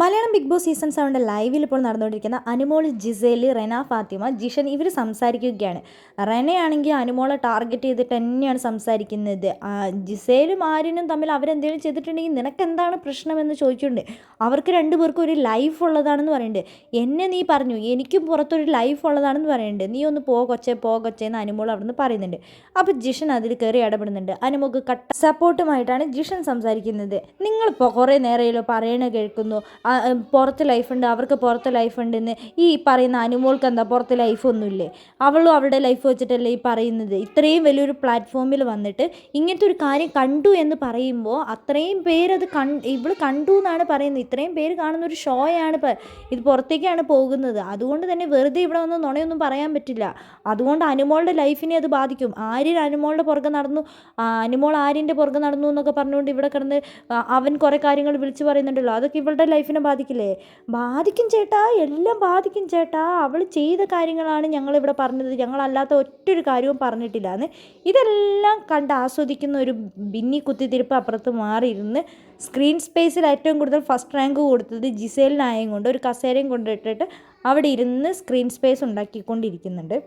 Malayalam big boss season 7 ലൈവിൽ ഇപ്പോൾ നടന്നുകൊണ്ടിരിക്കുന്ന അനുമോൾ, ജിസേൽ, റെന, ഫാത്തിമ, ജിഷൻ ഇവർ സംസാരിക്കുകയാണ്. റെനയാണെങ്കിൽ അനുമോളെ ടാർഗറ്റ് ചെയ്തിട്ട് തന്നെയാണ് സംസാരിക്കുന്നത്. ജിസേലും ആര്യനും തമ്മിൽ അവരെന്തെങ്കിലും ചെയ്തിട്ടുണ്ടെങ്കിൽ നിനക്കെന്താണ് പ്രശ്നമെന്ന് ചോദിച്ചിട്ടുണ്ട്. അവർക്ക് രണ്ടുപേർക്കും ഒരു ലൈഫ് ഉള്ളതാണെന്ന് പറയുന്നുണ്ട്. എന്നെ നീ പറഞ്ഞു, എനിക്കും പുറത്തൊരു ലൈഫ് ഉള്ളതാണെന്ന് പറയുന്നുണ്ട്. നീ ഒന്ന് പോ കൊച്ചേ എന്ന് അനുമോൾ അവിടെ നിന്ന് പറയുന്നുണ്ട്. അപ്പോൾ ജിഷൻ അതിൽ കയറി ഇടപെടുന്നുണ്ട്. അനുമോൾക്ക് കട്ട സപ്പോർട്ടുമായിട്ടാണ് ജിഷൻ സംസാരിക്കുന്നത്. നിങ്ങളിപ്പോൾ കുറേ നേരമല്ലോ പറയണ കേൾക്കുന്നു, പുറത്ത് ലൈഫുണ്ട്, അവർക്ക് പുറത്ത് ലൈഫുണ്ടെന്ന്. ഈ പറയുന്ന അനുമോൾക്ക് എന്താ പുറത്ത് ലൈഫൊന്നുമില്ലേ? അവളും അവളുടെ ലൈഫ് വെച്ചിട്ടല്ലേ ഈ പറയുന്നത്. ഇത്രയും വലിയൊരു പ്ലാറ്റ്ഫോമിൽ വന്നിട്ട് ഇങ്ങനത്തെ ഒരു കാര്യം കണ്ടു എന്ന് പറയുമ്പോൾ അത്രയും പേരത് ഇവള് കണ്ടു എന്നാണ് പറയുന്നത്. ഇത്രയും പേര് കാണുന്ന ഒരു ഷോയാണ് ഇത് പുറത്തേക്കാണ് പോകുന്നത്. അതുകൊണ്ട് തന്നെ വെറുതെ ഇവിടെ വന്ന് നുണയൊന്നും പറയാൻ പറ്റില്ല. അതുകൊണ്ട് അനുമോളുടെ ലൈഫിനെ അത് ബാധിക്കും. ആര്യൻ അനുമോളുടെ പുറകെ നടന്നു, അനുമോൾ ആര്യൻ്റെ പുറകെ നടന്നു എന്നൊക്കെ പറഞ്ഞുകൊണ്ട് ഇവിടെ കിടന്ന് അവൻ കുറേ കാര്യങ്ങൾ വിളിച്ച് പറയുന്നുണ്ടല്ലോ. അതൊക്കെ ഇവളുടെ ലൈഫിനെ ബാധിക്കില്ലേ? ബാധിക്കും ചേട്ടാ, എല്ലാം ബാധിക്കും ചേട്ടാ. അവൾ ചെയ്ത കാര്യങ്ങളാണ് ഞങ്ങളിവിടെ പറഞ്ഞത്, ഞങ്ങളല്ലാത്ത ഒറ്റൊരു കാര്യവും പറഞ്ഞിട്ടില്ല എന്ന്. ഇതെല്ലാം കണ്ട് ആസ്വദിക്കുന്ന ഒരു ബിന്നി കുത്തിത്തിരിപ്പ് അപ്പുറത്ത് മാറിയിരുന്ന് സ്ക്രീൻ സ്പേസിൽ ഏറ്റവും കൂടുതൽ ഫസ്റ്റ് റാങ്ക് കൊടുത്തത് ജിസേലിനായും കൊണ്ട് ഒരു കസേരയും കൊണ്ടിട്ടിട്ട് അവിടെ ഇരുന്ന് സ്ക്രീൻ സ്പേസ് ഉണ്ടാക്കിക്കൊണ്ടിരിക്കുന്നുണ്ട്.